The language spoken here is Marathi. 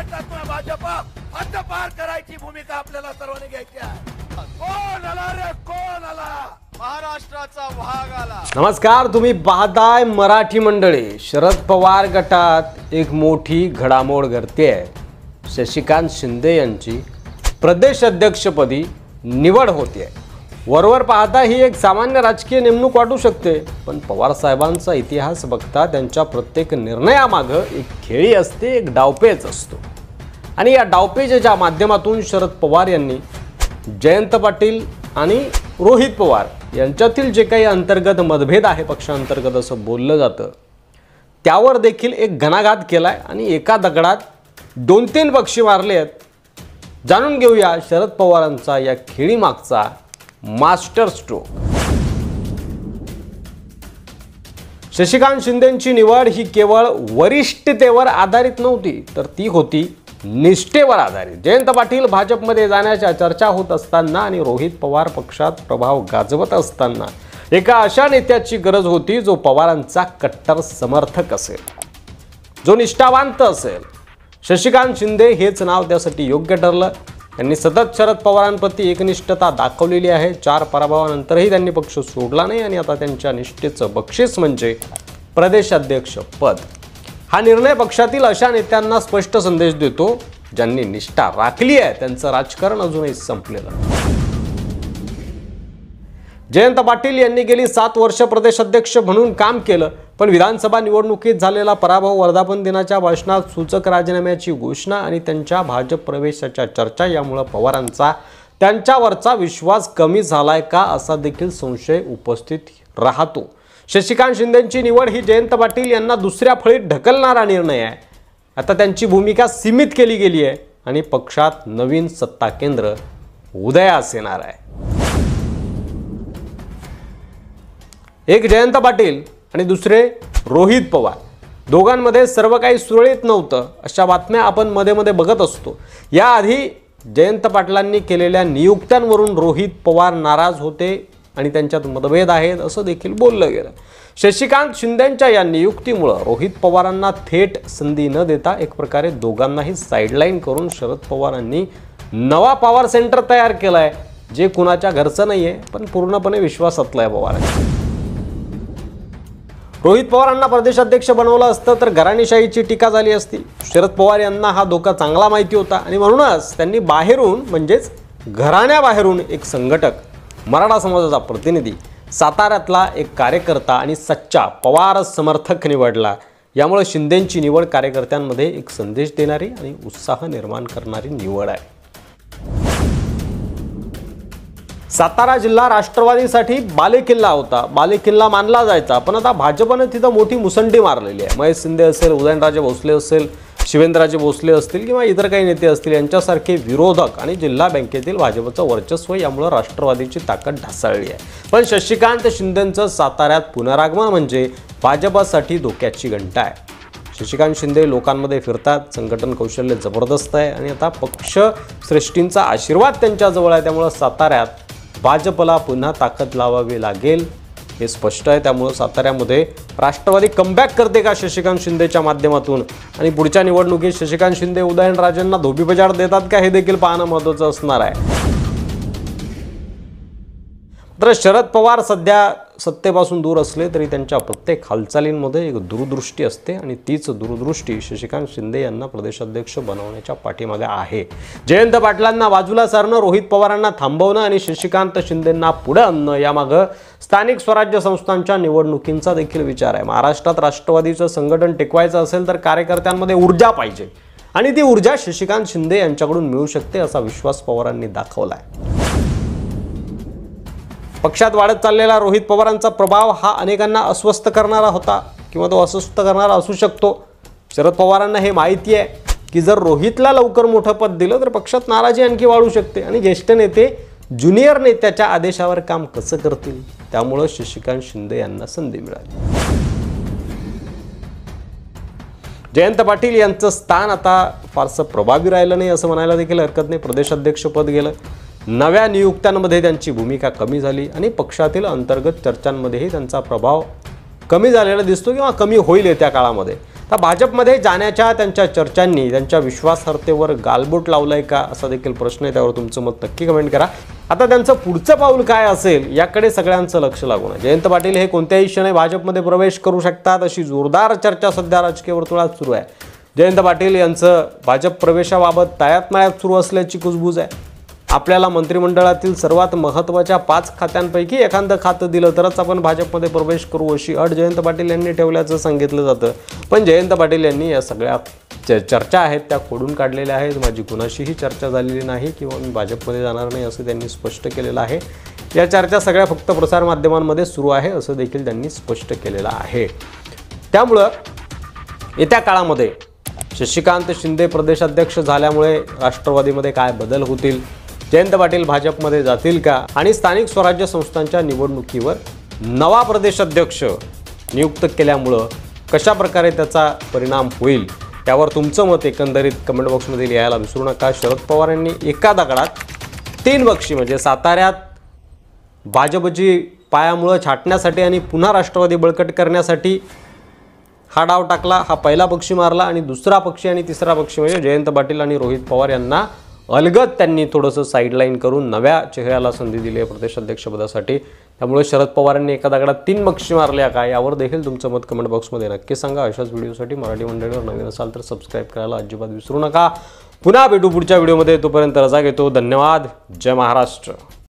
महाराष्ट्रात भाजपा हद्दपार करायची भूमिका आपल्याला सर्वांनी घ्यायची आहे. कोण आला रे, कोण आला? महाराष्ट्राचा भाग आला. नमस्कार, तुम्ही पाहताय मराठी मंडळी. शरद पवार गटात एक मोठी घडामोड घडते आहे. शशिकांत शिंदे यांची प्रदेश अध्यक्षपदी निवड होते. वरवर पाहता ही एक सामान्य राजकीय नेमणूक वाटू शकते, पण पवार साहेबांचा इतिहास बघता त्यांच्या प्रत्येक निर्णयामागं एक खेळी असते, एक डावपेच असतो. आणि या डावपेचच्या माध्यमातून शरद पवार यांनी जयंत पाटील आणि रोहित पवार यांच्यातील जे काही अंतर्गत मतभेद आहे, पक्षांतर्गत असं बोललं जातं, त्यावर देखील एक घणाघात केलाय आणि एका दगडात 2-3 पक्षी मारले आहेत. जाणून घेऊया शरद पवारांचा या खेळीमागचा मास्टर स्ट्रोक. शशिकांत शिंदेंची निवड ही केवळ वरिष्ठतेवर आधारित नव्हती, तर ती होती निष्ठेवर आधारित. जयंत पाटील भाजपमध्ये जाण्याच्या चर्चा होत असताना आणि रोहित पवार पक्षात प्रभाव गाजवत असताना एका अशा नेत्याची गरज होती जो पवारांचा कट्टर समर्थक असेल, जो निष्ठावंत असेल. शशिकांत शिंदे हेच नाव त्यासाठी योग्य ठरलं. त्यांनी सतत शरद पवारांप्रती एकनिष्ठता दाखवलेली आहे. 4 पराभवानंतरही त्यांनी पक्ष सोडला नाही आणि आता त्यांच्या निष्ठेचं बक्षीस म्हणजे प्रदेशाध्यक्ष पद. हा निर्णय पक्षातील अशा नेत्यांना स्पष्ट संदेश देतो ज्यांनी निष्ठा राखली आहे, त्यांचं राजकारण अजूनही संपलेलं. जयंत पाटील यांनी गेली 7 वर्ष प्रदेशाध्यक्ष म्हणून काम केलं, पण विधानसभा निवडणुकीत झालेला पराभव, वर्धापन दिनाच्या भाषणात सूचक राजीनाम्याची घोषणा आणि त्यांच्या भाजप प्रवेशाच्या चर्चा यामुळे पवारांचा त्यांच्यावरचा विश्वास कमी झालाय का असा देखील संशय उपस्थित राहतो. शशिकांत शिंदेंची निवड ही जयंत पाटील यांना दुसऱ्या फळीत ढकलणारा निर्णय आहे. आता त्यांची भूमिका सीमित केली गेली आहे आणि पक्षात नवीन सत्ता केंद्र उदयास येणार आहे. एक जयंत पाटील आणि दुसरे रोहित पवार, दोघांमध्ये सर्व काही सुरळीत नव्हतं अशा बातम्या आपण मध्ये मध्ये बघत असतो. याआधी जयंत पाटलांनी केलेल्या नियुक्त्यांवरून रोहित पवार नाराज होते आणि त्यांच्यात मतभेद आहेत असं देखील बोललं गेलं. शशिकांत शिंदेंच्या या नियुक्तीमुळं रोहित पवारांना थेट संधी न देता एक प्रकारे दोघांनाही साईडलाईन करून शरद पवारांनी नवा पॉवर सेंटर तयार केलाय, जे कुणाच्या घरचं नाहीये पण पूर्णपणे विश्वासातलं आहे पवारांच्या. रोहित पवारांना प्रदेशाध्यक्ष बनवलं असतं तर घराणेशाहीची टीका झाली असती. शरद पवार यांना हा धोका चांगला माहिती होता आणि म्हणूनच त्यांनी बाहेरून म्हणजेच घराण्याबाहेरून एक संघटक, मराठा समाजाचा प्रतिनिधी, साताऱ्यातला एक कार्यकर्ता आणि सच्चा पवार समर्थक निवडला. यामुळे शिंदेंची निवड कार्यकर्त्यांमध्ये एक संदेश देणारी आणि उत्साह निर्माण करणारी निवड आहे. सातारा जिल्हा राष्ट्रवादीसाठी बालेकिल्ला होता, बालेकिल्ला मानला जायचा, पण आता भाजपने तिथं मोठी मुसंडी मारलेली आहे. महेश शिंदे असेल, उदयनराजे भोसले असेल, शिवेंद्रराजे भोसले असतील किंवा इतर काही नेते असतील, यांच्यासारखे विरोधक आणि जिल्हा बँकेतील भाजपचं वर्चस्व यामुळे राष्ट्रवादीची ताकद ढासळली आहे. पण शशिकांत शिंदेंचं साताऱ्यात पुनरागमन म्हणजे भाजपसाठी धोक्याची घंटा आहे. शशिकांत शिंदे लोकांमध्ये फिरतात, संघटन कौशल्य जबरदस्त आहे आणि आता पक्ष श्रेष्ठींचा आशीर्वाद त्यांच्याजवळ आहे. त्यामुळे साताऱ्यात भाजपला पुन्हा ताकद लावावी लागेल हे स्पष्ट आहे. त्यामुळे साताऱ्यामध्ये राष्ट्रवादी कमबॅक करते का शशिकांत शिंदेच्या माध्यमातून, आणि पुढच्या निवडणुकीत शशिकांत शिंदे उदयनराजेंना धोबीपछाड देतात का हे देखील पाहणं महत्त्वाचं असणार आहे. तर शरद पवार सध्या सत्तेपासून दूर असले तरी त्यांच्या प्रत्येक हालचालींमध्ये एक दूरदृष्टी असते आणि तीच दूरदृष्टी शशिकांत शिंदे यांना प्रदेशाध्यक्ष बनवण्याच्या पाठीमागे आहे. जयंत पाटलांना बाजूला सारणं, रोहित पवारांना थांबवणं आणि शशिकांत शिंदेंना पुढे आणणं यामागं स्थानिक स्वराज्य संस्थांच्या निवडणुकींचा देखील विचार आहे. महाराष्ट्रात राष्ट्रवादीचं संघटन टिकवायचं असेल तर कार्यकर्त्यांमध्ये ऊर्जा पाहिजे आणि ती ऊर्जा शशिकांत शिंदे यांच्याकडून मिळू शकते असा विश्वास पवारांनी दाखवला आहे. पक्षात वाढत चाललेला रोहित पवारांचा प्रभाव हा अनेकांना अस्वस्थ करणारा होता किंवा तो अस्वस्थ करणारा असू शकतो. शरद पवारांना हे माहिती आहे की जर रोहितला लवकर मोठं पद दिलं तर पक्षात नाराजी आणखी वाढू शकते आणि ज्येष्ठ नेते ज्युनियर नेत्याच्या आदेशावर काम कसं करतील. त्यामुळे शशिकांत शिंदे यांना संधी मिळाली. जयंत पाटील यांचं स्थान आता फारसं प्रभावी राहिलं नाही असं म्हणायला देखील हरकत नाही. प्रदेशाध्यक्षपद गेलं, नव्या नियुक्त्यांमध्ये त्यांची भूमिका कमी झाली आणि पक्षातील अंतर्गत चर्चांमध्येही त्यांचा प्रभाव कमी झालेला दिसतो किंवा कमी होईल येत्या काळामध्ये. तर भाजपमध्ये जाण्याच्या त्यांच्या चर्चांनी त्यांच्या विश्वासार्हतेवर गालबोट लावलंय का असा देखील प्रश्न आहे. त्यावर तुमचं मत नक्की कमेंट करा. आता त्यांचं पुढचं पाऊल काय असेल याकडे सगळ्यांचं लक्ष लागून आहे. जयंत पाटील हे कोणत्याही क्षणी भाजपमध्ये प्रवेश करू शकतात अशी जोरदार चर्चा सध्या राजकीय वर्तुळात सुरू आहे. जयंत पाटील यांचं भाजप प्रवेशाबाबत तळ्यात सुरू असल्याची कुजबूज आहे. आपल्याला मंत्रिमंडळातील सर्वात महत्त्वाच्या 5 खात्यांपैकी एखादं खातं दिलं तरच आपण भाजपमध्ये प्रवेश करू अशी अट जयंत पाटील यांनी ठेवल्याचं सांगितलं जातं. पण जयंत पाटील यांनी या सगळ्या चर्चा आहेत त्या खोडून काढलेल्या आहेत. माझी कुणाशीही चर्चा झालेली नाही किंवा मी भाजपमध्ये जाणार नाही असं त्यांनी स्पष्ट केलेलं आहे. या चर्चा सगळ्या फक्त प्रसारमाध्यमांमध्ये सुरू आहे असं देखील त्यांनी स्पष्ट केलेलं आहे. त्यामुळं येत्या काळामध्ये शशिकांत शिंदे प्रदेशाध्यक्ष झाल्यामुळे राष्ट्रवादीमध्ये काय बदल होतील, जयंत पाटील भाजपमध्ये जातील का आणि स्थानिक स्वराज्य संस्थांच्या निवडणुकीवर नवा प्रदेशाध्यक्ष नियुक्त केल्यामुळं कशा प्रकारे त्याचा परिणाम होईल यावर तुमचं मत एकंदरीत कमेंट बॉक्समध्ये लिहायला विसरू नका. शरद पवार यांनी एका दगडात 3 पक्षी म्हणजे साताऱ्यात भाजपची पायामुळं छाटण्यासाठी आणि पुन्हा राष्ट्रवादी बळकट करण्यासाठी हा डाव टाकला. हा पहिला पक्षी मारला आणि दुसरा पक्षी आणि तिसरा पक्षी म्हणजे जयंत पाटील आणि रोहित पवार यांना अलगद त्यांनी थोडंसं साईडलाईन करून नव्या चेहऱ्याला संधी दिली आहे प्रदेशाध्यक्षपदासाठी. त्यामुळे शरद पवारांनी एका दगडात 3 पक्षी मारल्या का यावर देखील तुमचं मत कमेंट बॉक्समध्ये नक्की सांगा. अशाच व्हिडिओसाठी मराठी मंडळीवर नवीन असाल तर सबस्क्राईब करायला अजिबात विसरू नका. पुन्हा भेटू पुढच्या व्हिडिओमध्ये. तोपर्यंत रजा घेतो. धन्यवाद. जय महाराष्ट्र.